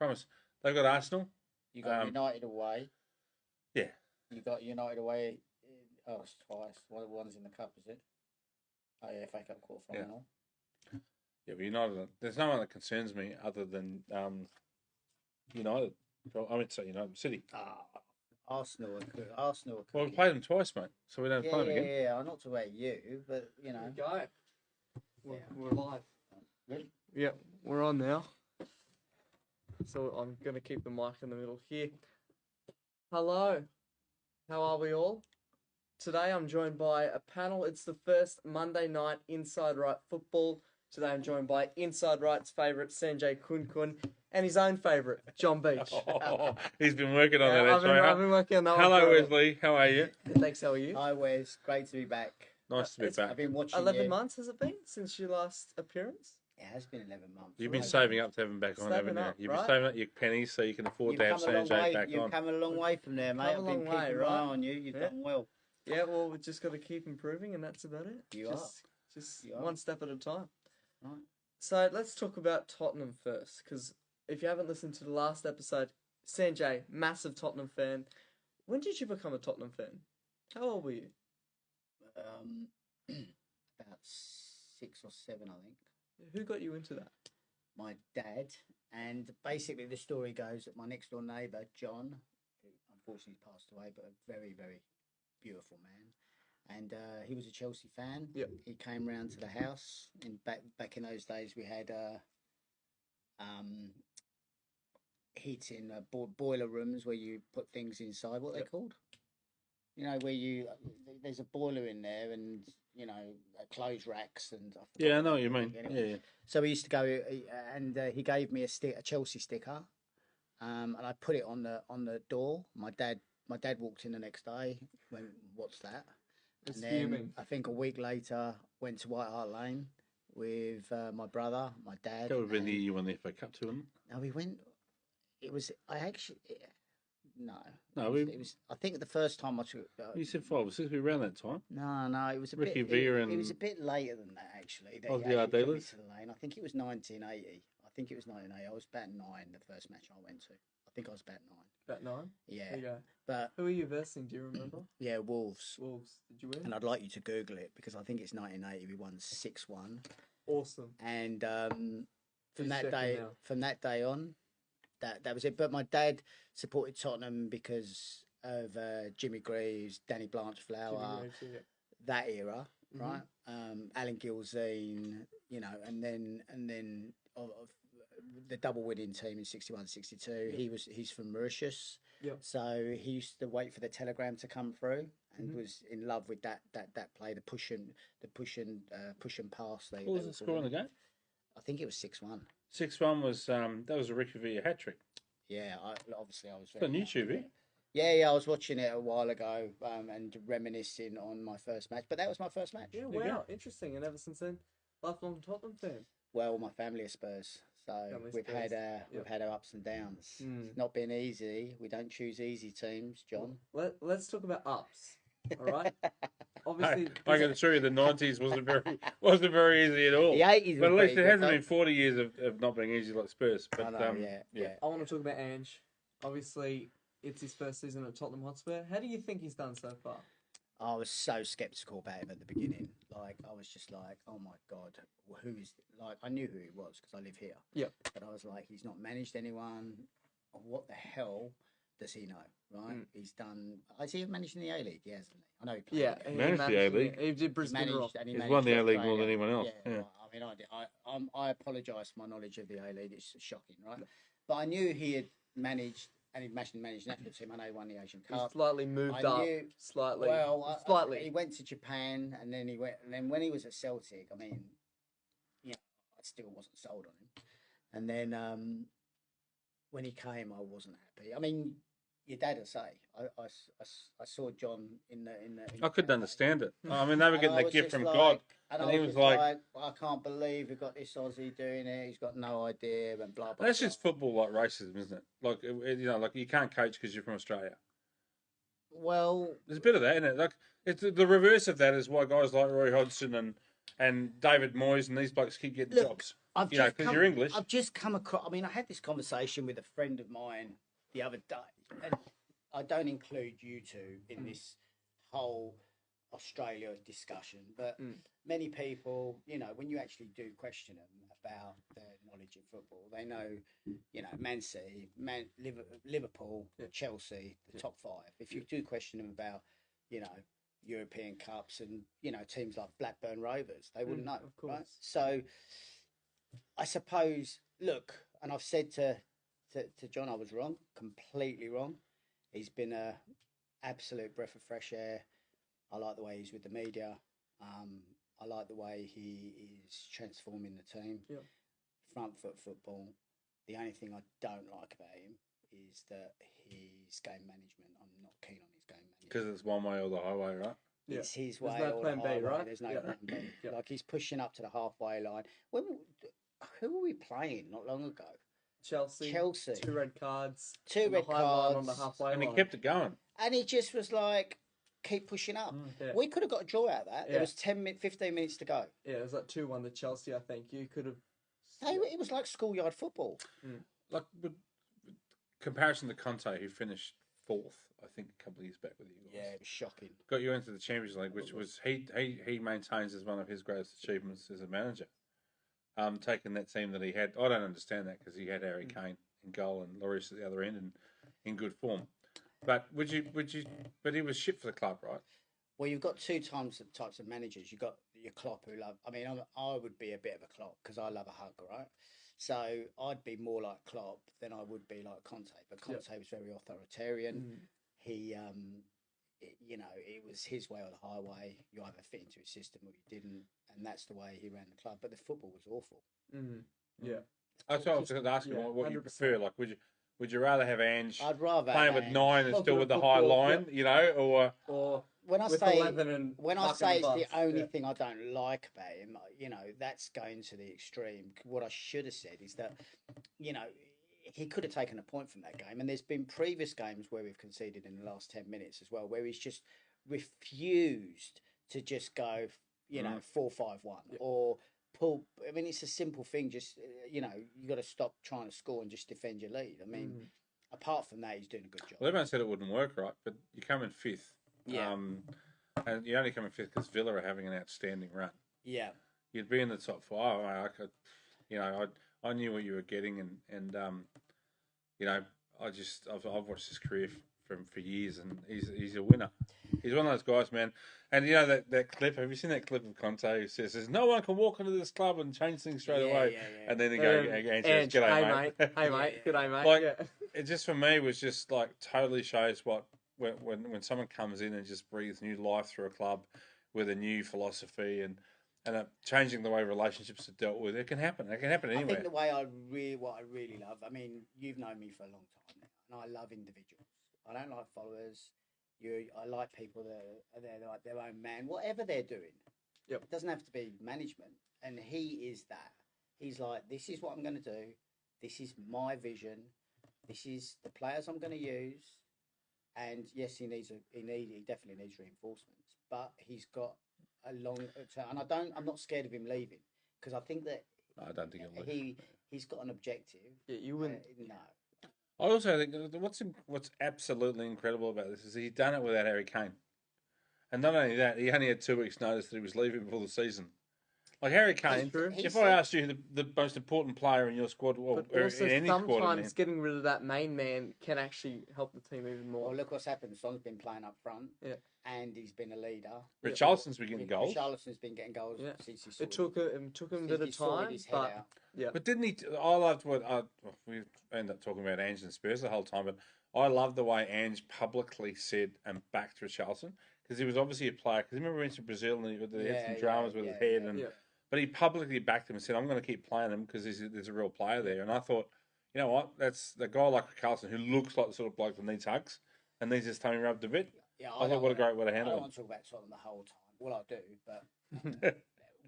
Promise. They've got Arsenal. You got United away. Yeah. You got United away. Oh, it's twice. One's in the cup, is it? Oh yeah, FA Cup quarterfinal. Yeah, but United. There's no one that concerns me other than United. I mean, so United City. Arsenal are good. Arsenal are good. Well, we played them twice, mate. So we don't play them again. Yeah. I'm not to about you, but you know. Go. We're live. Really? Yep, we're on now. So I'm going to keep the mic in the middle here. Hello. How are we all? Today I'm joined by a panel. It's the first Monday night Inside Right football. Today I'm joined by Inside Right's favourite, Sanjay Kunkun, and his own favourite, John Beach. He's been working on that. I've been working on that. Hello, Wesley. How are you? Thanks, how are you? Hi, Wes. Great to be back. Nice to be back. I've been watching 11 you. months has it been since your last appearance? It has been 11 months. You've been saving up to have him back on, haven't you? You've been saving up your pennies so you can afford to have Sanjay back on. You've come a long way from there, mate. I've been keeping an eye on you. You've done well. Yeah, well, we've just got to keep improving, and that's about it. Just one step at a time. Right. So let's talk about Tottenham first, because if you haven't listened to the last episode, Sanjay, massive Tottenham fan. When did you become a Tottenham fan? How old were you? About 6 or 7, I think. Who got you into that? My dad. And basically the story goes that my next door neighbour, John, who unfortunately passed away, but a very, very beautiful man. And he was a Chelsea fan. Yep. He came round to the house. And back in those days, we had heating boiler rooms where you put things inside. What are they called? You know, where there's a boiler in there, and you know, clothes racks and. I know what you mean. Anyway. Yeah. So we used to go, and he gave me a Chelsea sticker, and I put it on the door. My dad walked in the next day. Went, "What's that?" And then I think a week later went to White Hart Lane with my brother, my dad. That would have been the year you won the FA Cup to him. No, we went. It was. I actually. No. It was. I think the first time I took. You said 5 or 6. We around that time. No. It was a Ricky bit. Villa It was a bit later than that actually. Of the Ardelas. To the lane. I think it was 1980. I was about 9. The first match I went to. I think I was about 9. About 9. Yeah. There you go. But who are you versing? Do you remember? Yeah, Wolves. Wolves. Did you win? And I'd like you to Google it because I think it's 1980. We won 6-1. Awesome. And from that day on, that was it. But my dad supported Tottenham because of Jimmy Greaves, Danny Blanchflower, that era, right? Alan Gilzean, you know, and then the double winning team in 61-62. He's from Mauritius. Yep. So he used to wait for the telegram to come through and was in love with that play, the push and pass. What was the score on the game? I think it was 6-1. 6-1 was that was a Ricky Villa hat trick. Yeah, I was. It's on YouTube, eh? Yeah, I was watching it a while ago and reminiscing on my first match. But that was my first match. Yeah, wow, interesting. And ever since then, lifelong Tottenham fan. Well, my family are Spurs, so we've had our ups and downs. It's not been easy. We don't choose easy teams, John. Let's talk about ups. All right. Obviously, I can assure you, the 90s wasn't very easy at all. The 80s, but at least it hasn't been 40 years of not being easy like Spurs. But I know, yeah. I want to talk about Ange. Obviously, it's his first season at Tottenham Hotspur. How do you think he's done so far? I was so sceptical about him at the beginning. Like, I was just like, oh my God, who is... Like, I knew who he was because I live here. Yeah. But I was like, he's not managed anyone. What the hell does he know, right? He's done... Has he managed in the A-League? He hasn't. I know he played. Yeah, he managed the A-League. He did Brisbane Roar. He's won the A-League more than anyone else. Yeah. I mean, I did. I apologise for my knowledge of the A-League. It's shocking, right? But I knew he had managed... And he'd managed national team. I know he won the Asian Cup. He slightly moved up. Slightly. Well, slightly. He went to Japan, and then when he was at Celtic, I mean, yeah, I still wasn't sold on him. And then when he came, I wasn't happy. I mean, your dad will say, I saw John in the I couldn't understand it. I mean, they were getting that gift from God. And he was like, I can't believe we've got this Aussie doing it. He's got no idea, and blah, blah, That's just football like racism, isn't it? Like, you know, like you can't coach because you're from Australia. Well... There's a bit of that, isn't it? Like, it's the reverse of that is why guys like Roy Hodgson and David Moyes and these blokes keep getting jobs. I've You know, just 'cause come, you're English. I've just come across. I mean, I had this conversation with a friend of mine the other day, and I don't include you two in this whole Australia discussion, but many people, you know, when you actually do question them about their knowledge of football, they know, you know, Man City, Liverpool, Chelsea, the top five. If you do question them about, you know, European Cups and, you know, teams like Blackburn Rovers, they wouldn't know, of course. right? So I suppose, look, and I've said to John, I was wrong, completely wrong. He's been a absolute breath of fresh air. I like the way he's with the media. I like the way he is transforming the team. Yeah. Front foot football. The only thing I don't like about him is that his game management. I'm not keen on his game management. Because it's one way or the highway, right? It's his There's way no or plan the B, highway. right? There's no Yeah. plan B. Yeah. Like he's pushing up to the halfway line. Who were we playing not long ago? Chelsea. Chelsea. 2 red cards. Two on the red high line on cards. the halfway And he line. kept it going. And he just was like, keep pushing up. Yeah. We could have got a draw out of that. Yeah. There was 15 minutes to go. Yeah, it was like 2-1 to Chelsea, I think. You could have. It was like schoolyard football. Like, with comparison to Conte, who finished fourth, I think, a couple of years back with you guys. Yeah, it was shocking. Got you into the Champions League, which was he maintains as one of his greatest achievements as a manager. Taking that team that he had, I don't understand that because he had Harry Kane in goal and Lloris at the other end and in good form. But would you? But he was shit for the club, right? Well, you've got two types of managers. You've got your Klopp who love. I mean, I would be a bit of a Klopp because I love a hug, right? So I'd be more like Klopp than I would be like Conte. But Conte was very authoritarian. He, you know, it was his way or the highway. You either fit into his system or you didn't, and that's the way he ran the club. But the football was awful. Yeah. That's what I was going to ask you. Yeah, What you 100%. prefer? Like, would you rather have Ange I'd rather playing have with 9 and still Confident with the high football, line, you know, or Or when I with say 11 and when I mucking say it's the bust, only yeah. thing I don't like about him, you know, that's going to the extreme. What I should have said is that, you know, he could have taken a point from that game, and there's been previous games where we've conceded in the last 10 minutes as well, where he's just refused to just go, you know, 4-5-1 or pull. I mean, it's a simple thing. Just you know, you got to stop trying to score and just defend your lead. I mean, apart from that, he's doing a good job. well, everyone said it wouldn't work, right? But you come in fifth, Yeah. and you only come in fifth because Villa are having an outstanding run. Yeah. You'd be in the top 5. I could, you know, I knew what you were getting, and you know, I've watched his career for years, and he's a winner. He's one of those guys, man. And you know that clip. Have you seen that clip of Conte who says, "No one can walk into this club and change things straight away," and then they go, "Ange, Ange, g'day, hey mate." mate, hey mate, good day mate. Like, yeah. it just for me was just like totally shows what when someone comes in and just breathes new life through a club with a new philosophy and changing the way relationships are dealt with. It can happen. It can happen I anywhere. think the way what I really love. I mean, you've known me for a long time now, and I love individuals. I don't like followers. I like people that are there like their own man, whatever they're doing. Yep. It doesn't have to be management, and he is that. He's like, this is what I'm going to do. This is my vision. This is the players I'm going to use. And yes, he definitely needs reinforcements, but he's got a long term. And I'm not scared of him leaving because I think that I don't think it'll leave. he's got an objective. Yeah, you wouldn't. No. I also think what's absolutely incredible about this is he's done it without Harry Kane, and not only that, he only had 2 weeks' notice that he was leaving before the season. Like Harry Kane, true. if I asked you the most important player in your squad, or But also, in any squad, sometimes getting rid of that main man can actually help the team even more. Well, look what's happened. Son's been playing up front, Yeah. and he's been a leader. Richarlison's been getting goals. Richarlison's been getting goals Yeah. since he It took him a bit of time, but yeah. But didn't he? I loved we ended up talking about Ange and Spurs the whole time, but I loved the way Ange publicly said and backed Richarlison because he was obviously a player. Because remember, he went to Brazil and he had some dramas with his head, but he publicly backed him and said, "I'm going to keep playing him because there's a real player there." And I thought, you know what? That's the guy like Richarlison who looks like the sort of bloke that needs hugs and needs his tummy rubbed a bit. Yeah, I thought what a great way to I handle don't it. want to talk about Tottenham the whole time. Well, I do, but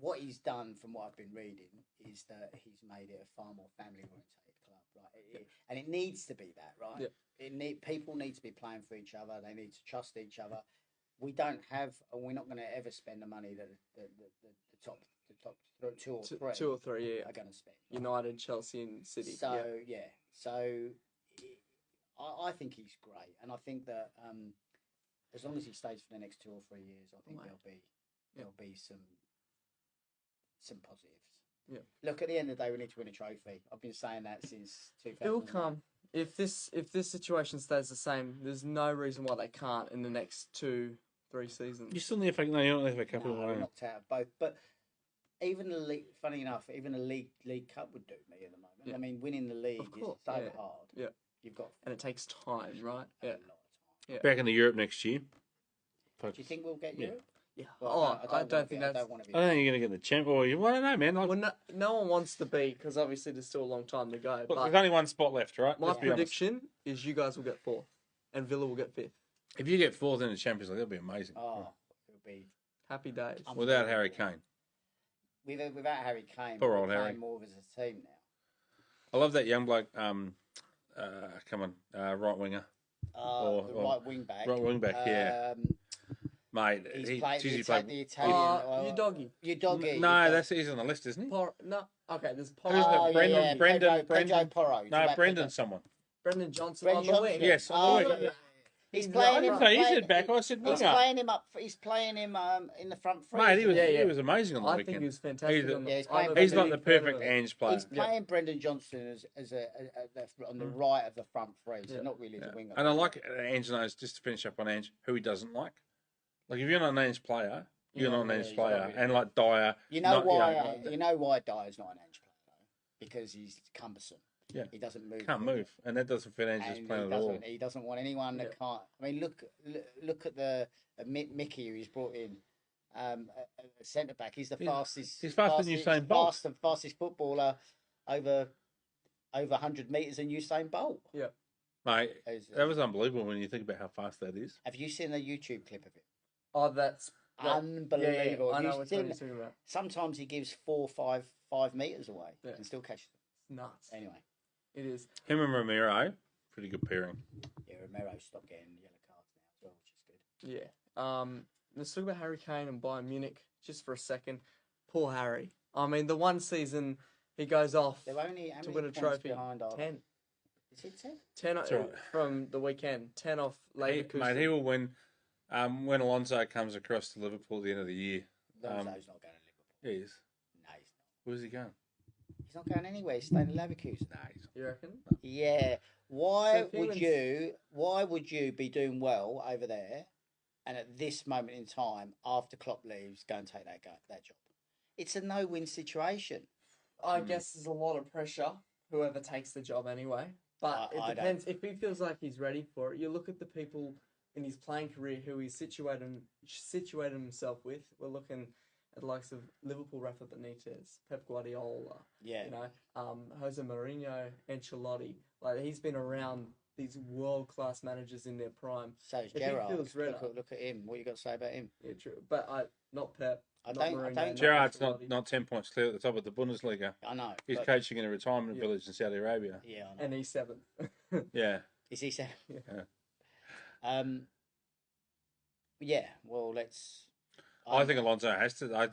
what he's done, from what I've been reading, is that he's made it a far more family-orientated club. Right, and it needs to be that, right? Yeah. People need to be playing for each other. They need to trust each other. We don't have, and we're not going to ever spend the money that the the top two or three. Two or three, yeah. Are going to spend. United, Chelsea, and City. So so I think he's great, and I think that as long as he stays for the next 2 or 3 years, I think there'll be some positives. Yeah. Look, at the end of the day, we need to win a trophy. I've been saying that since 2000. It will come. If this situation stays the same, there's no reason why they can't in the next 2-3 seasons. You still need to. No, you don't need to couple No, we're knocked out of both. But even the league, funny enough, even a league cup would do me at the moment. Yeah. I mean, winning the league is so hard. Yeah. You've got And it takes time, right? a Yeah. lot of time. Yeah. Back into Europe next year. Do you think we'll get Europe? Yeah. Well, I don't think that's. I don't want to be. I don't think you're going to get the champ. Or you want to know, man. Like, Well, no one wants to be because obviously there's still a long time to go. look, But there's only one spot left, right? my Let's be honest. prediction is you guys will get 4th, and Villa will get 5th. If you get 4th in the Champions League, that'll be amazing. Oh, it'll be Happy days. Without Harry Kane. without Harry Kane. Poor we're old playing Harry. more as a team now. I love that young bloke. Right winger. Right wing back. Right wing back, yeah. Mate, He's he played geez, he the played. Italian. You doggy. You doggy. No, he's on the list, isn't he? No. Okay, there's Who's that? Brendan- Pedro Brendan- Porro. No, Brendan's someone. Brendan Johnson Brendan on the wing. Johnson. Yes, on the wing. He's I playing I him. didn't say he playing- said back. I said He's winger. playing him up. He's playing him in the front three. Mate, he was Yeah. he was amazing on the I think weekend. he was fantastic. He's- on the, Yeah, he's I'm playing- a He's not big the fan of perfect it. Ange player. He's playing Brendan Johnson as on the right of the front three, so Yeah. not really as a winger. And I like Ange knows, just to finish up on Ange, who he doesn't like. Like, if you're not an Ange player, you're not an yeah, Ange he's player. gotta be. And like Dyer. You know not- why? You know why Dyer's not an Ange player though? Because he's cumbersome. Yeah. He doesn't move. Can't move. And that doesn't fit Ange's And plan at all. he doesn't want anyone that Yeah. can't. I mean, look at the Mickey who he's brought in, a centre back. He's the fastest. he's faster than Usain Bolt. Fastest footballer over 100 meters than Usain Bolt. Mate, As, that was unbelievable when you think about how fast that is. Have you seen a YouTube clip of it? Oh, that's Unbelievable. Yeah, I Have know you what seen you're it? talking about. Sometimes he gives 4, 5 meters away Yeah. and still catches them. Nuts. Anyway, It is. Him and Ramiro, pretty good pairing. yeah, Romero stopped getting yellow cards now as well, which is good. Yeah. Let's talk about Harry Kane and Bayern Munich just for a second. Poor Harry. I mean, the one season he goes off They're only how to many win a points trophy. behind our 10. Is it 10? 10 That's right. from the weekend. 10 off Leverkusen. Mate, he will win when Alonso comes across to Liverpool at the end of the year. Lonzo's not going to Liverpool. He is. No, he's not. Where's he going? He's not going anywhere. He's staying in Leverkusen. Nah, he's You reckon? Yeah. So if he wins- Why would you be doing well over there, and at this moment in time, after Klopp leaves, go and take that job? It's a no-win situation. I guess there's a lot of pressure, whoever takes the job anyway. But I it don't. depends. If he feels like he's ready for it, you look at the people in his playing career who he's situated himself with. We're looking at the likes of Liverpool, Rafa Benitez, Pep Guardiola, Yeah. Jose Mourinho, Ancelotti. Like, he's been around these world-class managers in their prime. So is If he Gerrard. feels ready- Look at him. What you got to say about him? Yeah, true. But not Pep. I not don't- I Mourinho, don't- not Gerrard's Ancelotti. not 10 points clear at the top of the Bundesliga. I know. He's but- coaching in a retirement Yeah. village in Saudi Arabia. Yeah, I know. And he's 7th. Yeah. Is he saying? Yeah. Yeah. Well, let's. I think Alonso has to.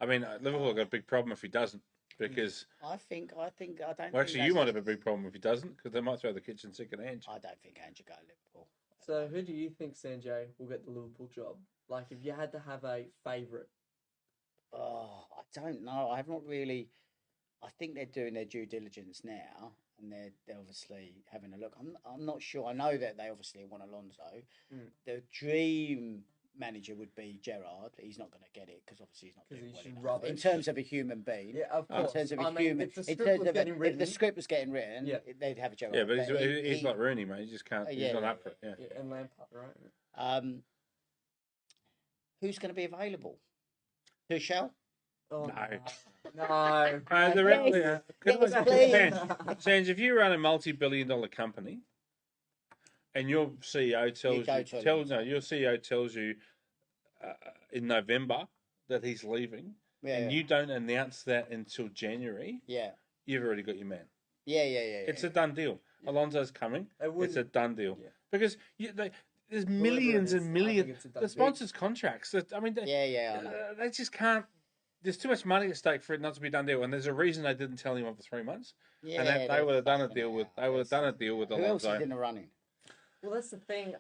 I mean, Liverpool have got a big problem if he doesn't. Because, I don't. well, think actually, you that's- might have a big problem if he doesn't, because they might throw the kitchen sink at Ange. I don't think Ange will go to Liverpool. So who do you think, Sanjay, will get the Liverpool job? Like, if you had to have a favourite. Oh, I don't know. I haven't really. I think they're doing their due diligence now, and they're obviously having a look. I'm not sure. I know that they obviously want Alonso. Mm. The dream manager would be Gerrard. He's not going to get it because obviously he's not 'Cause doing he's well enough. rubbish. In terms of a human being. Yeah, of In course. terms of a I mean, human, if the in script terms was of getting if written, the script was getting written, Yeah. they'd have a Gerrard. Yeah, but But he's like Rooney, mate. He just can't. He's yeah, not yeah, up for it. Yeah. yeah, and Lampard, right? Who's going to be available? Tuchel? Oh, No. No. The Yes, please. Sands, if you run a multi-billion-dollar company, and your CEO your CEO tells you in November that he's leaving, Yeah, and you don't announce that until January, yeah, you've already got your man. yeah. It's a done deal. Alonso's coming. It It's a done deal Yeah. because there's Whoever millions it and is, I millions. think it's a done The deal. sponsors' contracts. I mean, yeah. I know. they just can't. there's too much money at stake for it not to be done deal, and there's a reason they didn't tell him of the 3 months. Yeah, And they they're would have done a fucking deal with out. they would have done a deal with Who else Alonso. is in the running? Well, that's the thing.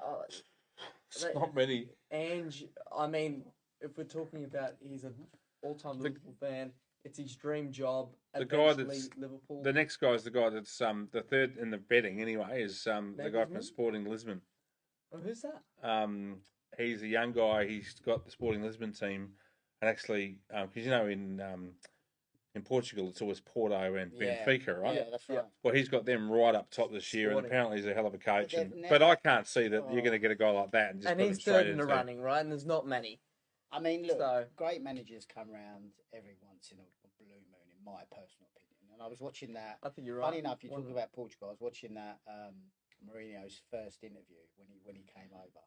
It's not many. Ange, I mean, if we're talking about he's an all-time Liverpool fan, it's his dream job. The guy Eventually, that's Liverpool. the next guy is the guy that's the third in the betting anyway is the guy from Nagelsmann? Sporting Lisbon. Oh, who's that? He's a young guy. He's got the Sporting Lisbon team, and actually, because in Portugal it's always Porto and Benfica, right? Yeah, that's right. Well, he's got them right up top this year, and Sporting. apparently he's a hell of a coach. But they've But never- I can't see that you're going to get a guy like that and just And put him he's straight third in the into- running, right? And there's not many. I mean, look, So- great managers come round every once in a blue moon, in my personal opinion. And I was watching that. I think you're right. Funny enough, you One talk of- about Portugal. I was watching that Mourinho's first interview when he came over,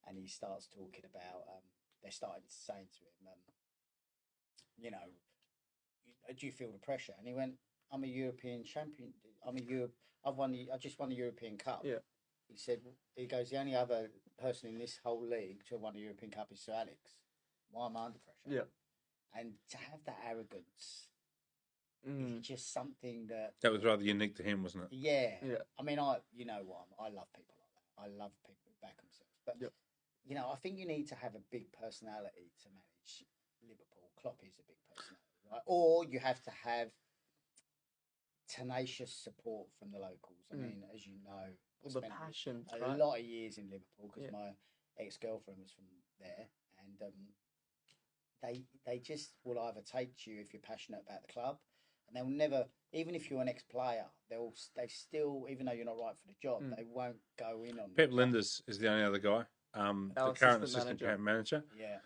and he starts talking about they started saying to him, do you feel the pressure? And he went, "I'm a European champion. I just won the European Cup." Yeah. He said, he goes, the only other person in this whole league to have won the European Cup is Sir Alex. Why am I under pressure? Yeah. And to have that arrogance Mm. is just something that, That was rather unique to him, wasn't it? yeah. Yeah. I mean, I love people like that. I love people who back themselves. But, Yep. I think you need to have a big personality to manage Liverpool. Klopp is a big personality, right? Or you have to have tenacious support from the locals. I mean, as you know, I All the spent passion, a right? lot of years in Liverpool because Yeah. my ex-girlfriend was from there, and they just will either take you if you're passionate about the club, and they'll never, even if you're an ex-player, they still, even though you're not right for the job, they won't go in on Pep the- Linders is the only other guy, the Our current assistant assistant manager. Yeah,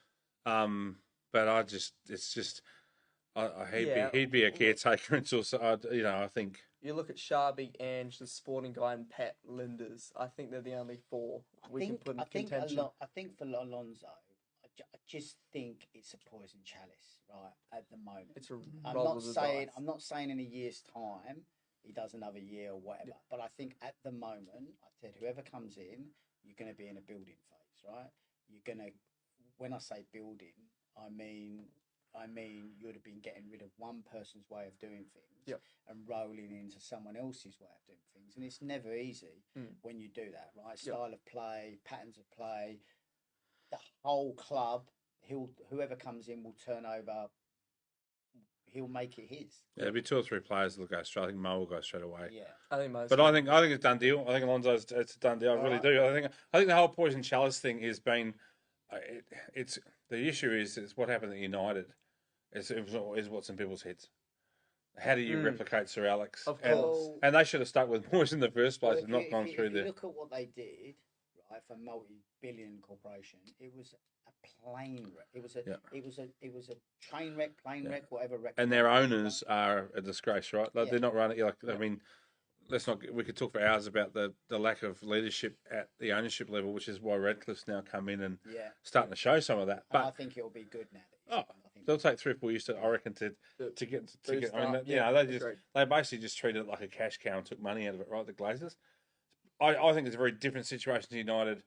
But it's just, Yeah. he'd be a caretaker until, I think. You look at Sharby, Ange, the Sporting guy, and Pat Linders. I think they're the only four we can put in contention. I think for Alonso, I just think it's a poison chalice, right? At the moment, It's a I'm roll not of the saying dice. I'm not saying in a year's time he does another year or whatever, but I think at the moment, I said whoever comes in, you're going to be in a building phase, right? You're going to, when I say building, I mean you'd have been getting rid of one person's way of doing things Yep. and rolling into someone else's way of doing things, and it's never easy when you do that, right? Style of play, patterns of play, the whole club. Whoever comes in will turn over. He'll make it his. Yeah, there'll be 2 or 3 players that'll go straight. I think Mo will go straight away. Yeah. I think most. But I think it's a done deal. I think Alonso's it's a done deal. I really Alright. do. I think the whole poison chalice thing has been. It's the issue is what happened at United. Is what's in people's heads. How do you replicate Sir Alex? Of And- course. And they should have stuck with Moyes in the first place Well, and not gone through if you the. look at what they did, right, for a multi-billion corporation, it was a plane wreck. It was a train wreck, plane wreck, whatever wreck. And their owners are a disgrace, right? Like, Yeah. they're not running. I mean, let's not. We could talk for hours about the lack of leadership at the ownership level, which is why Radcliffe's now come in and Yeah. starting to show some of that. And I But think it'll be good now. oh, I think they'll take 3 or 4 years to, I reckon, to get. Boost I mean, up, agreed. they basically just treated it like a cash cow and took money out of it, right? The Glazers. I think it's a very different situation to United.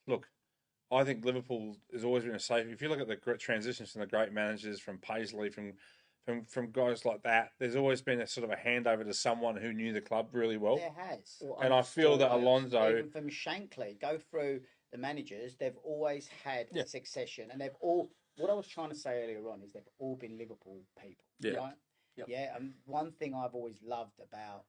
Look, I think Liverpool has always been a safe. If you look at the transitions from the great managers, from Paisley, from guys like that, there's always been a sort of a handover to someone who knew the club really well. there has. Well, And I feel that Alonso, Even from Shankly, go through the managers, they've always had a succession, and they've all. What I was trying to say earlier on is they've all been Liverpool people, right? Yep. Yeah, and one thing I've always loved about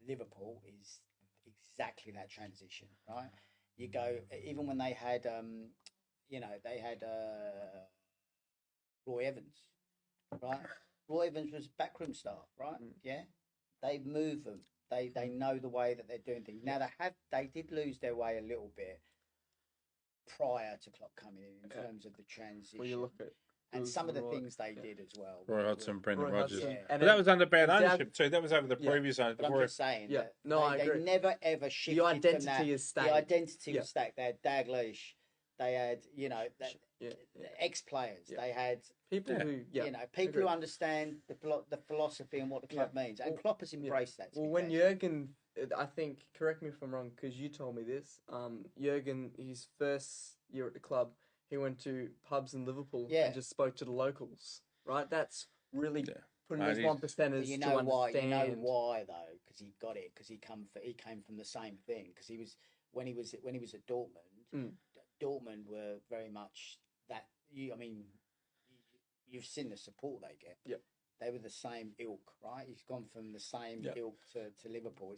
Liverpool is exactly that transition, right? You go even when they had, they had Roy Evans, right? Roy Evans was backroom staff, right? Yeah, they move them. They know the way that they're doing things. Now they did lose their way a little bit prior to Klopp coming in terms of the transition. Well, you look at and some of the Roy- things they did as well. Roy Hodgson, Brendan Roy Rodgers. Hudson. Yeah. But that was under bad down- ownership too. That was over the previous owner. But I'm just saying Yeah. that No, I they agree. never ever shifted The from identity that. is stayed. The identity Yeah. was stacked. They had Daglish, they had Yeah. ex-players, Yeah. they had People who, people agree. who understand the philosophy and what the club means, and Klopp has embraced that. to Well, be when fair. Jurgen, I think, correct me if I'm wrong, because you told me this. Jurgen, his first year at the club, he went to pubs in Liverpool Yeah. and just spoke to the locals, right? That's really Yeah. putting Mate, these he's- one percenters But you to know why? You know understand. why though? Because he got it. Because he came from the same thing. Because he was when he was at Dortmund. Mm. Dortmund were very much that. I mean, you've seen the support they get. Yep. They were the same ilk, right? He's gone from the same Yep. ilk to Liverpool.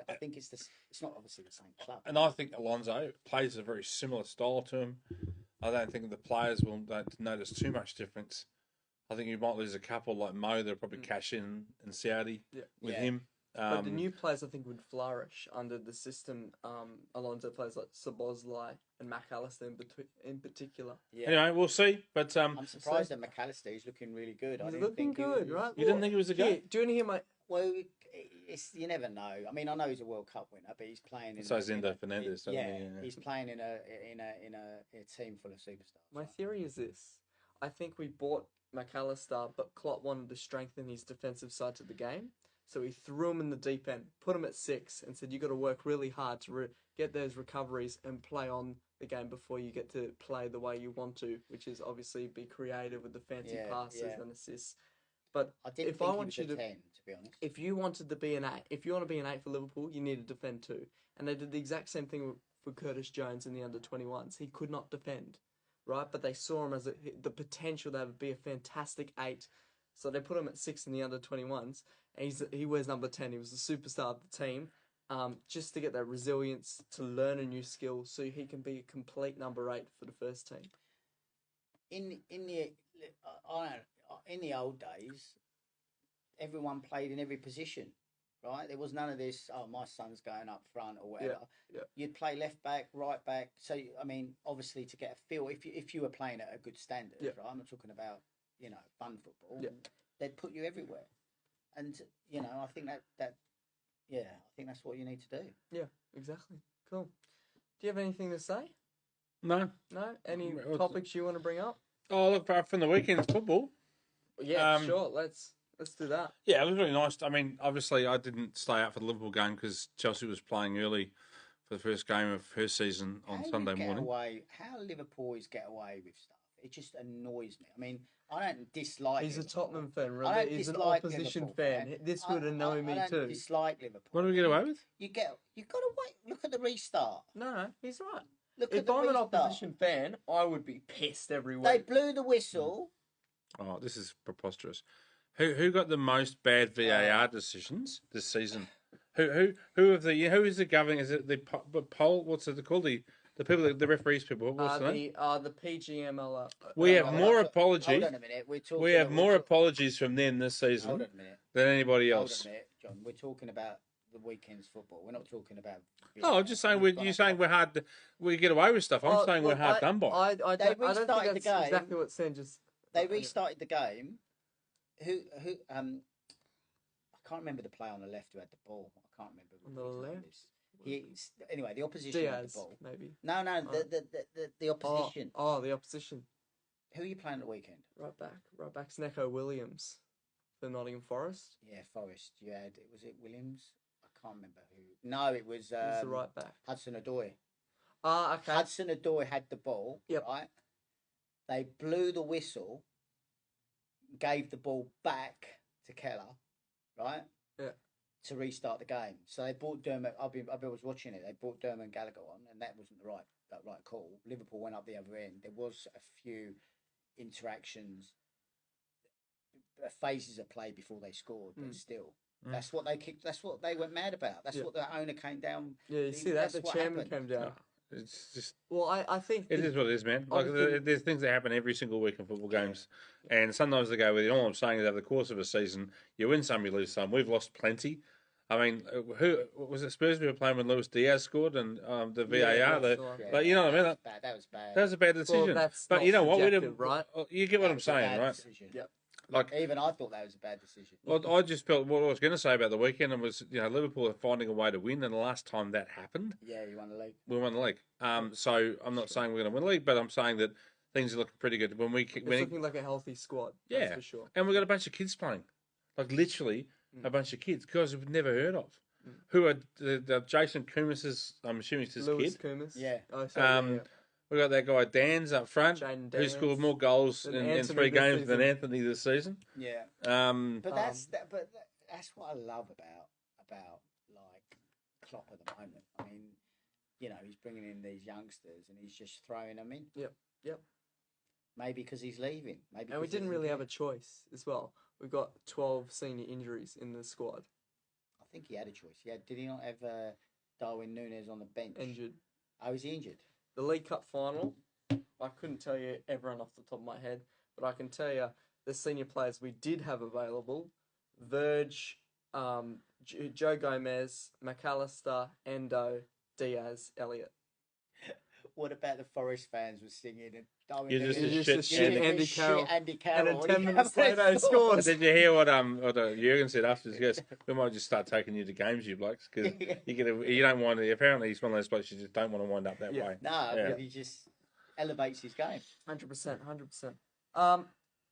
I think it's it's not obviously the same club. And I think Alonso plays a very similar style to him. I don't think the players will notice too much difference. I think you might lose a couple like Mo. They'll probably cash in Saudi Yeah. with Yeah. him. But the new players, I think, would flourish under the system. Alonso players like Szoboszlai and McAllister in particular. Yeah. Anyway, we'll see. But I'm surprised that McAllister is looking really good. I He's didn't looking think he good, was- right? you didn't think it was a go? Here, do you want to hear my? Well, it's you never know. I mean, I know he's a World Cup winner, but he's playing. So is Endo Fernandez, doesn't Yeah, he? Yeah. he's playing in a team full of superstars. My theory is this: I think we bought McAllister, but Klopp wanted to strengthen his defensive side to the game, so he threw him in the deep end, put him at 6, and said, "You got to work really hard to get those recoveries and play on the game before you get to play the way you want to, which is obviously be creative with the fancy Yeah, passes yeah. and assists." But I didn't if think I he want was you a to 10, to be honest. if you wanted to be an 8, if you want to be an 8 for Liverpool, you need to defend too. And they did the exact same thing for Curtis Jones in the under-21s. He could not defend, right? But they saw him as the potential that would be a fantastic 8. So they put him at 6 in the under-21s. And he wears number 10. He was the superstar of the team, just to get that resilience, to learn a new skill, so he can be a complete number 8 for the first team. In the old days, everyone played in every position, right? There was none of this. Oh, my son's going up front or whatever. yeah. You'd play left back, right back. So I mean, obviously, to get a feel, if you were playing at a good standard, Yeah. right? I'm not talking about fun football. Yeah. They'd put you everywhere, and I think that I think that's what you need to do. Yeah, exactly. Cool. Do you have anything to say? No. No? Any What's- topics you want to bring up? Oh, look, apart from the weekend's football. Yeah, sure. Let's do that. Yeah, it was really nice. I mean, obviously, I didn't stay out for the Liverpool game because Chelsea was playing early for the first game of her season on Sunday morning. How Liverpool always get away with stuff? It just annoys me. I mean, I don't dislike. He's a Liverpool. Tottenham fan, I right? don't He's an dislike opposition Liverpool, fan. man. This would annoy me I don't too. dislike Liverpool. What do we get away with? You got to wait. Look at the restart. No, he's right. Look at If the I'm an restart. opposition fan, I would be pissed every They week. blew the whistle. Oh, this is preposterous. Who got the most bad VAR decisions this season? Who is the governing? Is it the poll? What's it called? The people, the referees people. What's the name? The PGML. We have Hold more on, apologies. Hold on a minute. We have more apologies from them this Hold season on a minute. than anybody Hold else. on a minute, John. We're talking about the weekend's football. We're not talking about. Oh, I'm just saying you're saying we're hard. We get away with stuff. I'm saying we're hard done by. I They don't think restarted the that's game. exactly what Sen just. They restarted the game. Who I can't remember the player on the left who had the ball. I can't remember. On who the his name left? is. Anyway, the opposition had the Diaz, ball. maybe. No, the opposition. Oh, the opposition. Who are you playing at the weekend? Right back's Neko Williams for Nottingham Forest. Yeah, Forest. You had was it Williams? I can't remember who. No, it was He's the right back. Hudson Odoi. Okay. Hudson Odoi had the ball. Yep. Right. They blew the whistle. Gave the ball back to Keller. Right. Yeah. To restart the game, so they brought Dermot. I was watching it. They brought Dermot Gallagher on, and that wasn't the right call. Liverpool went up the other end. There was a few interactions, phases of play before they scored, but still, that's what they kicked. That's what they went mad about. That's what the owner came down. Yeah, you see that That's the what chairman happened. came down. It's just. Well, I think It is what it is, man. Like Obviously- there's things that happen every single week in football games, and sometimes they go with it. All I'm saying is, over the course of a season, you win some, you lose some. We've lost plenty. I mean, who was it? Spurs we were playing when Luis Diaz scored and the VAR. Yeah, the, that's right. but you know what I mean. That was bad. That was a bad decision. that's but not you know what? We subjective, didn't. right? You get what That I'm was a saying, bad right? decision. Yep. Like, Even I thought that was a bad decision. well, I just felt what I was going to say about the weekend was, Liverpool are finding a way to win, and the last time that happened, Yeah, you won the league. we won the league. So I'm not saying we're going to win the league, but I'm saying that things are looking pretty good. It's looking like a healthy squad. Yeah. That's for sure. And we've got a bunch of kids playing, like literally a bunch of kids, guys we've never heard of, who are the Jason Kumis's. I'm assuming it's his Lewis kid. Kumas. Yeah. Oh, sorry, Um, We got that guy Dan's up front, Jayden who scored Danns. more goals Than in Anthony 3 this games than season. Anthony this season. Yeah. Um, But that's what I love about like Klopp at the moment. I mean, you know, he's bringing in these youngsters and he's just throwing them in. Yep. Maybe because he's leaving. Maybe And we 'cause didn't it's really have a again- choice as well. We've got 12 senior injuries in the squad. I think he had a choice. Yeah, did he not have Darwin Nunes on the bench? Injured. Oh, he's injured. The League Cup final, I couldn't tell you everyone off the top of my head, but I can tell you the senior players we did have available: Verge, Joe Gomez, McAllister, Endo, Diaz, Elliott. What about the Forest fans were singing and Darwin You just Nunes? shit shit Andy- Andy Carroll. Andy And Carroll. then 10 minutes He later, he comes scores. Did you hear what Jurgen said after? He goes, "We might just start taking you to games, you blokes, because you don't want to." Apparently, he's one of those blokes you just don't want to wind up that Yeah. way. No, Yeah. but he just elevates his game. 100%.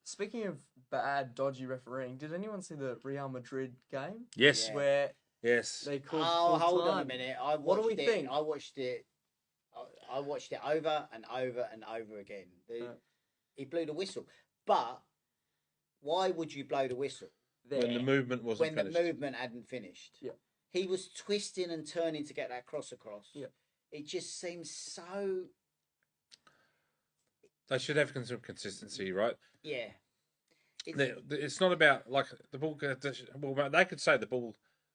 Speaking of bad, dodgy refereeing, did anyone see the Real Madrid game Yes, Yeah. where yes. they called Oh, full hold on a time? minute. I What do watched we it. think? I watched it. I watched it over and over and over again. He blew the whistle, but why would you blow the whistle There. When the movement wasn't when finished. the movement hadn't finished? Yeah. He was twisting and turning to get that cross across. Yeah. It just seems so. They should have some consistency, right? Yeah. It's, It's not about like the ball. Well, they could say the ball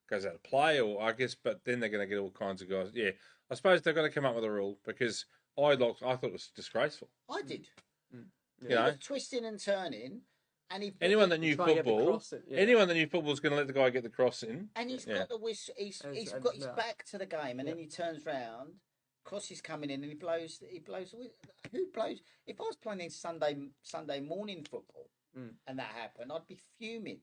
goes out of play, or I guess, but then they're going to get all kinds of guys. Yeah, I suppose they're going to come up with a rule because I thought it was disgraceful. I did. Mm. You He know, was twisting and turning, and he anyone that knew Try and get the football, cross in, yeah. anyone that knew football is going to let the guy get the cross in. and he's Yeah. got the whistle. He's And it's- got his yeah. back to the game, and then Yeah. he turns round. Cross is coming in, and he blows. He blows. Who blows? If I was playing in Sunday morning football, Mm. and that happened, I'd be fuming.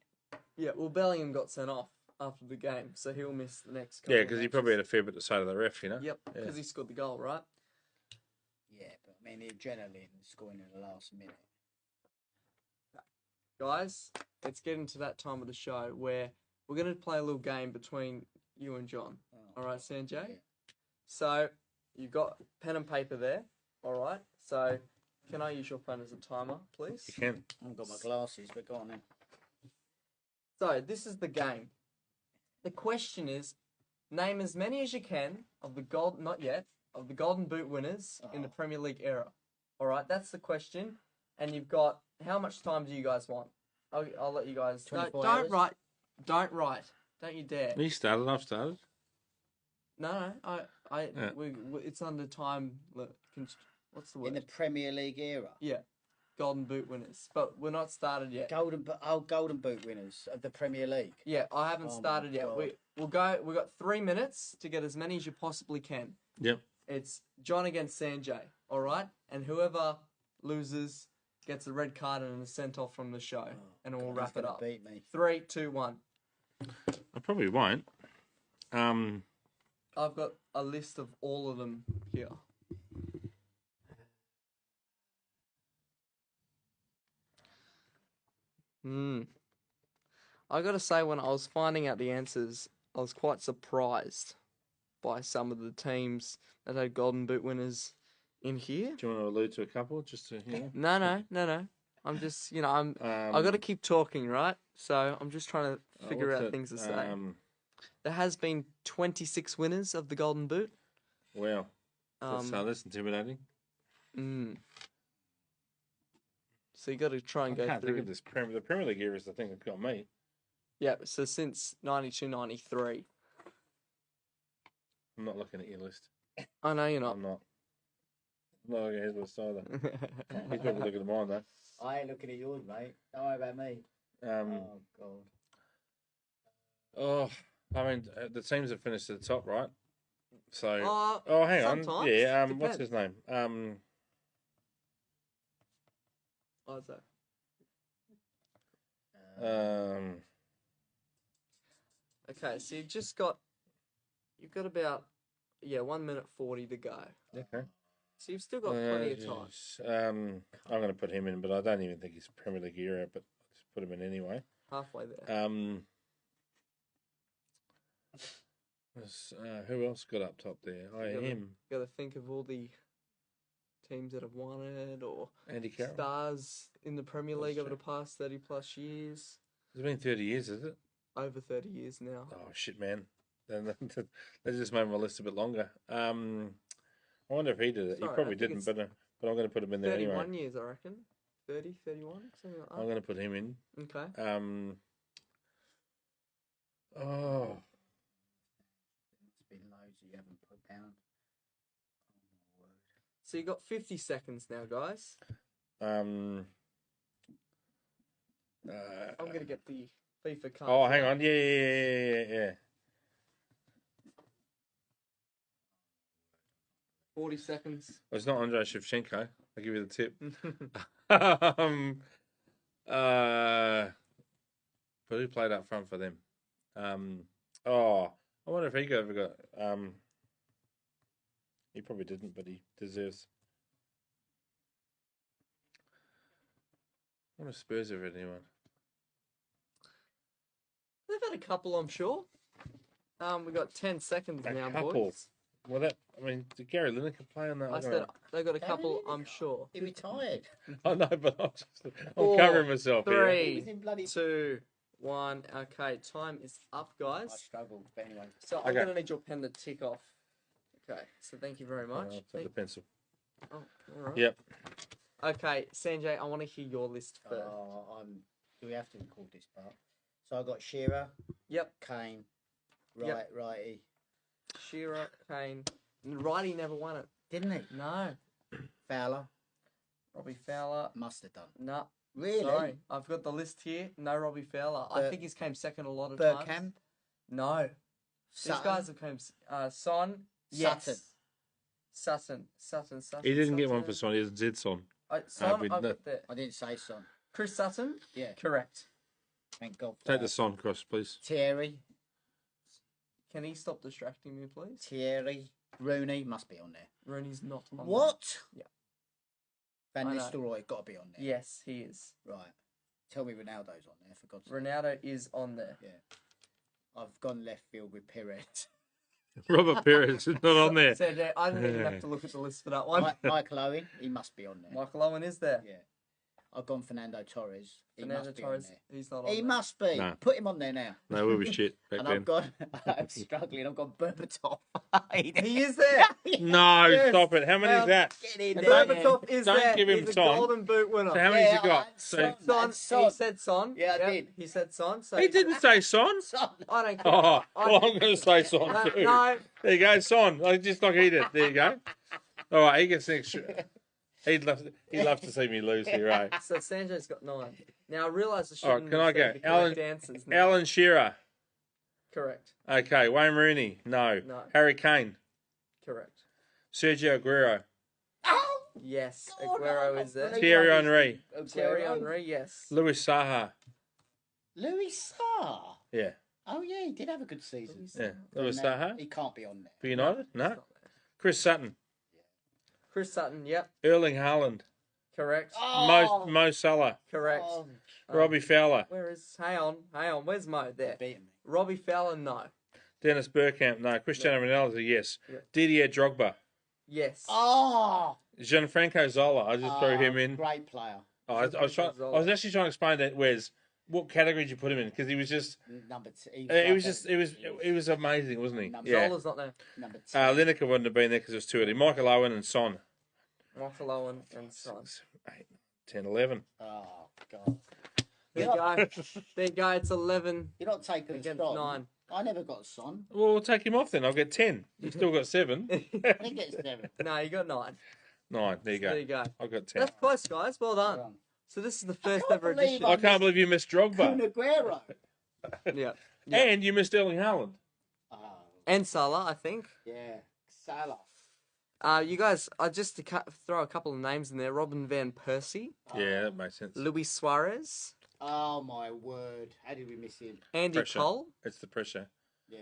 Yeah, well, Bellingham got sent off after the game, so he'll miss the next couple Yeah, of because he matches. probably had a fair bit to say to the ref, you know. Yep, Yeah. because he scored the goal, right? Yeah, but I mean the adrenaline scoring in the last minute. Guys, it's getting to that time of the show where we're going to play a little game between you and John. Oh, All right, Sanjay? yeah. So, you've got pen and paper there. All right. So, can I use your phone as a timer, please? You can. I haven't got my glasses, but go on then. So, this is the game. The question is, name as many as you can of the of the Golden Boot winners in the Oh. Premier League era. All right, that's the question. And you've got, how much time do you guys want? I'll let you guys. Don't 24 hours? write. Don't write. Don't you dare. He started. I've started. No, Yeah. it's under time. What's the word? In the Premier League era, Yeah, Golden Boot winners, but we're not started yet. Golden Boot winners of the Premier League. Yeah, I haven't Oh my started yet. God. We'll go. We've got 3 minutes to get as many as you possibly can. Yep. It's John against Sanjay. All right, and whoever loses gets a red card and is sent off from the show, and we'll God, wrap he's it gonna up. Beat me. 3, 2, 1. I probably won't. I've got a list of all of them here. I gotta say, when I was finding out the answers, I was quite surprised by some of the teams that had Golden Boot winners in here. Do you want to allude to a couple, just to No. I'm just, I got to keep talking, right? So I'm just trying to figure out things to say. There has been 26 winners of the Golden Boot. Wow, that's intimidating. So you got to try I and go can't think through. of this the Premier League era is the thing that got me. Yeah, so since 92, 93. I'm not looking at your list. I know you're not. I'm not. I'm not looking at his list either. He's probably looking at mine though. I ain't looking at yours, mate. Don't worry about me. Oh God. Oh, I mean, the teams have finished at the top, right? So, hang on, sometimes. yeah. What's Depends. his name? Isaac. Okay, so you've got about 1 minute 40 to go. Okay. So you've still got plenty of time. I'm going to put him in, but I don't even think he's Premier League era, but I'll just put him in anyway. Halfway there. Who else got up top there? You gotta- Him. You got to think of all the teams that have won it or Andy Carroll. stars in the Premier That's League over true. the past 30 plus years. It's been 30 years, is it? Over 30 years now. Oh, shit, man. Then they just made my list a bit longer. I wonder if he did it. Sorry, He probably I think didn't, it's but I'm going to put him in there 31 anyway. years, I reckon. 30, 31, something like I'm that. going to put him in. Okay. Oh, It's been loads that you haven't put down. Oh my word. So you got 50 seconds now, guys. um, I'm going to get the FIFA card. oh, hang on. Yeah. 40 seconds. Well, it's not Andrei Shevchenko. I'll give you the tip. But who played up front for them? I wonder if he ever got. He probably didn't, but he deserves. I wonder if Spurs ever had anyone. They've had a couple, I'm sure. We got 10 seconds A now, couple? boys. Well, did Gary Lineker play on that? I don't said know. they got a Gary couple, Lineker? I'm sure. He retired. I know, but I'm Four, covering myself here. three, He was in bloody. 2, 1. Okay, time is up, I guys. struggled, but anyway. So I'm Okay. going to need your pen to tick off. Okay, so thank you very much. I'll take the pencil. Oh, all right. Yep. Okay, Sanjay, I want to hear your list first. Do we have to record this part? So I got Shearer, Yep, Kane, Yep. Righty. Shearer, Kane. Righty never won it. Didn't he? No. Fowler Robbie Fowler. must have done. No. Really? Sorry, I've got the list here. No Robbie Fowler. I Bur- think he's came second a lot of times. Burkham, No. These Sutton, guys have come. Son. Yes. Sutton. He didn't get one for Son. He did Son. Son, with I've the- got there. I didn't say Son. Chris Sutton. Yeah, Correct. thank God. For Take that. the Son cross, please. Thierry, Can he stop distracting me, please? Thierry, Rooney must be on there. Rooney's not on there. What? Yeah. Van I know. Nistelrooy got to be on there. Yes, he is. Right. Tell me Ronaldo's on there for God's sake. Ronaldo is on there. I've gone left field with Perez. Robert Perez is not on there. So I didn't even have to look at the list for that one. Michael Owen, he must be on there. Michael Owen is there. Yeah. I've gone Fernando Torres. He Fernando must be Torres, on he's not on there. He there. must be. No. Put him on there now. No, we were shit back And then. I've gone. I'm struggling. I've got Berbatov. He is there. No, Yes. stop it. How many is that? Get in And there. Berbatov is Don't there. give him He's a Son. golden boot winner. So how many has Yeah, he got? I- So Son, And Son. he said Son. Yeah, I Yep, did. He said Son. So he didn't say Son. Son. I don't care. Oh, well, I'm going to say Son No, too. no, There you go, Son. Just like he did. There you go. All right, he gets an extra. He'd love to see me lose here, right? so Sanjay's got 9. Now I realise I All right, shouldn't can I have said go? the correct answers. now. Alan Shearer. Correct. Okay, Wayne Rooney. No. No. Harry Kane. Correct. Sergio Aguero. Oh, Yes, God, Aguero I is there. believe Thierry I Henry. Thierry Aguero. Henry, yes. Louis Saha. Louis Sarr. Yeah. Oh yeah, he did have a good season. Yeah. But Louis no, Saha He can't be on there. for United? He's No. not there. Chris Sutton. Chris Sutton, yep. Erling Haaland. Correct. Mo Salah. Correct. Oh, Robbie Fowler. Where is? Hang on. Where's Mo? There. beating me. Robbie Fowler, no. Dennis Bergkamp. No. Cristiano Ronaldo. Yes. Yeah. Didier Drogba. Yes. Oh, Gianfranco Zola. I just threw him in. Great player. Oh, I was actually trying to explain that Wes what category did you put him in because he was just Number two. it was amazing, wasn't he? Number- Yeah. Zola's not there. Number two. Lineker wouldn't have been there because it was too early. Michael Owen and Son. Michael Owen and Son. 8, 10, 11. Oh God. There you go. There you go. It's 11 You're not taking against Son. 9. I never got Son. Well, we'll take him off then. I'll get 10. You've still got 7. I didn't get 7. No, you got 9. 9. There you go. There you go. I've got 10. That's close, guys. Well done. So this is the first can't ever believe edition. I can't believe you missed Kun Drogba. Aguero. Yeah. And you missed Erling Haaland. Oh, And Salah, I think. yeah. Salah. You guys, just to throw a couple of names in there. Robin Van Persie, Yeah, that makes sense. Luis Suarez, Oh my word. How did we miss him? Andy Pressure. Cole. It's the pressure. Yeah.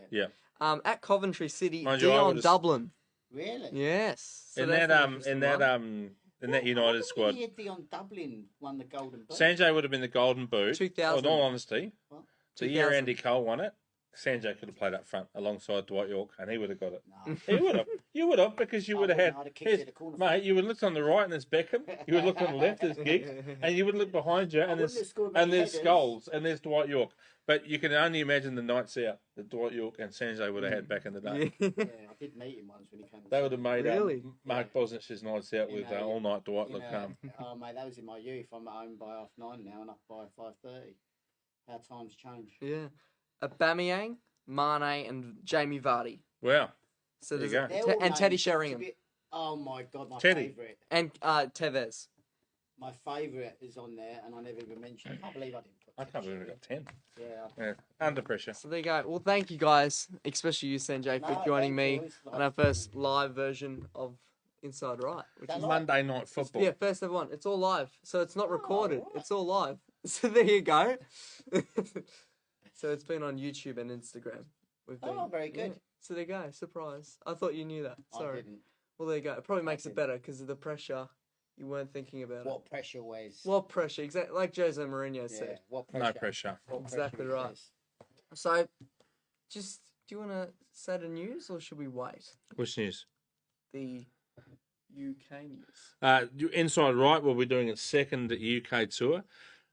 Yeah. At Coventry City, Mind you, I Dion would've- Dublin. Really? Yes. So In that's that an interesting one. in that United squad, Dion Dublin won the Golden Boot. Sanjay would have been the Golden Boot. 2000. In all honesty, What? the year 2000. Andy Cole won it, Sanjay could have played up front alongside Dwight York, and he would have got it. No. He would have. You would have, because you would have had. I'd have kicked it here's- to the corner. Mate, you would look on the right and there's Beckham. You would look on the left, there's Giggs, and you would look behind you and wouldn't have there's scored many and there's headers. Scholes and there's Dwight York. But you can only imagine the nights out that Dwight York and Sanjay would have had back in the day. Yeah. Yeah, I did meet him once when he came. They would have made Really? Mark Bosnich's nights out You with know, all night Dwight You look. know, oh mate, that was in my youth. I'm at home by 9:30 now and up by 5:30. How times change. Yeah. Aubameyang, Mane, and Jamie Vardy. Wow. So There there's you go. They're Te- all and Teddy names to Sheringham be- Oh my god, my Teddy. favourite. and Tevez. My favourite is on there, and I never even mentioned. I can't believe I didn't put. I can't Teddy believe we got 10. Sheringham. Yeah. Under pressure. So there you go. Well, thank you guys, especially you, Sanjay, No, for joining thank me you. It's on our first live version of Inside Right. Which That is live? Monday night football. yeah, first ever one. It's all live, so it's not recorded. right. It's all live. So there you go. So it's been on YouTube and Instagram. We've been, Oh, very good. yeah. So there you go. Surprise. I thought you knew that. I Sorry. didn't. Well, there you go. It probably makes it didn't. better because of the pressure. You weren't thinking about it. What pressure wears? What pressure? Exactly like Jose Mourinho Yeah, said. what pressure? No pressure. What Exactly pressure right. wears. So, just do you want to say the news or should we wait? Which news? The UK news. Inside Right will be doing its second UK tour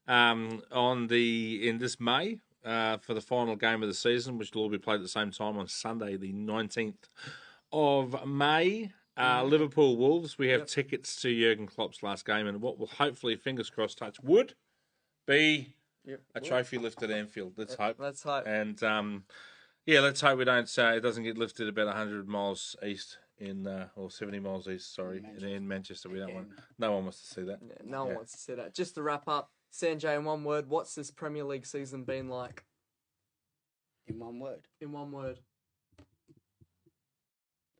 in this May for the final game of the season, which will all be played at the same time on Sunday, the 19th of May. Liverpool Wolves. We have Yep. tickets to Jurgen Klopp's last game, and what will hopefully, fingers crossed, touch wood, be Yep. a trophy lifted at Anfield. Let's hope. Let's hope. And yeah, let's hope we don't say it doesn't get lifted about 100 miles east or 70 miles east. Sorry, in Manchester. We don't want. No one wants to see that. Yeah, no one Yeah. wants to see that. Just to wrap up, Sanjay, in one word, what's this Premier League season been like? In one word, In one word.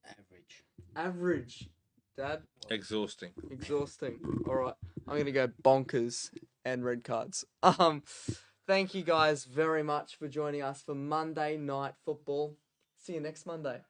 average. Average. Dad? Exhausting. Exhausting. All right. I'm going to go bonkers and red cards. Thank you guys very much for joining us for Monday Night Football. See you next Monday.